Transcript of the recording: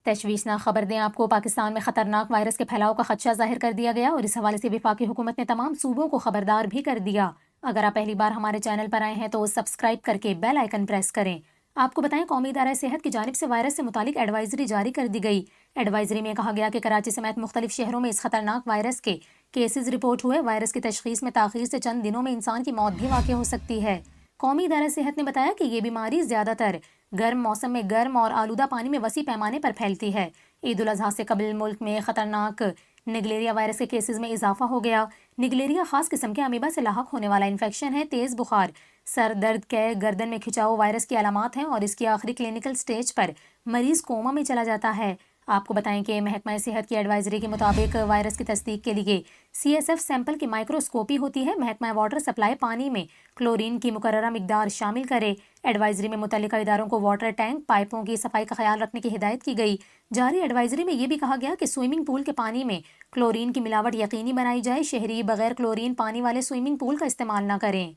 تشویشناک خبر دیں آپ کو، پاکستان میں خطرناک وائرس کے پھیلاؤ کا خدشہ ظاہر کر دیا گیا اور اس حوالے سے وفاقی حکومت نے تمام صوبوں کو خبردار بھی کر دیا۔ اگر آپ پہلی بار ہمارے چینل پر آئے ہیں تو سبسکرائب کر کے بیل آئیکن پریس کریں۔ آپ کو بتائیں، قومی ادارہ صحت کی جانب سے وائرس سے متعلق ایڈوائزری جاری کر دی گئی۔ ایڈوائزری میں کہا گیا کہ کراچی سمیت مختلف شہروں میں اس خطرناک وائرس کے کیسز رپورٹ ہوئے۔ وائرس کی تشخیص میں تاخیر سے چند دنوں میں انسان کی موت بھی واقع ہو سکتی ہے۔ قومی ادارہ صحت نے بتایا کہ یہ بیماری زیادہ تر گرم موسم میں گرم اور آلودہ پانی میں وسیع پیمانے پر پھیلتی ہے۔ عید الاضحیٰ سے قبل ملک میں خطرناک نگلیریا وائرس کے کیسز میں اضافہ ہو گیا۔ نگلیریا خاص قسم کے امیبا سے لاحق ہونے والا انفیکشن ہے۔ تیز بخار، سر درد، قے، گردن میں کھچاؤ وائرس کی علامات ہیں اور اس کی آخری کلینکل سٹیج پر مریض کوما میں چلا جاتا ہے۔ آپ کو بتائیں کہ محکمہ صحت کی ایڈوائزری کے مطابق وائرس کی تصدیق کے لیے سی ایس ایف سیمپل کی مائکروسکوپی ہوتی ہے۔ محکمہ واٹر سپلائی پانی میں کلورین کی مقررہ مقدار شامل کرے۔ ایڈوائزری میں متعلقہ اداروں کو واٹر ٹینک، پائپوں کی صفائی کا خیال رکھنے کی ہدایت کی گئی۔ جاری ایڈوائزری میں یہ بھی کہا گیا کہ سوئمنگ پول کے پانی میں کلورین کی ملاوٹ یقینی بنائی جائے۔ شہری بغیر کلورین پانی والے سوئمنگ پول کا استعمال نہ کریں۔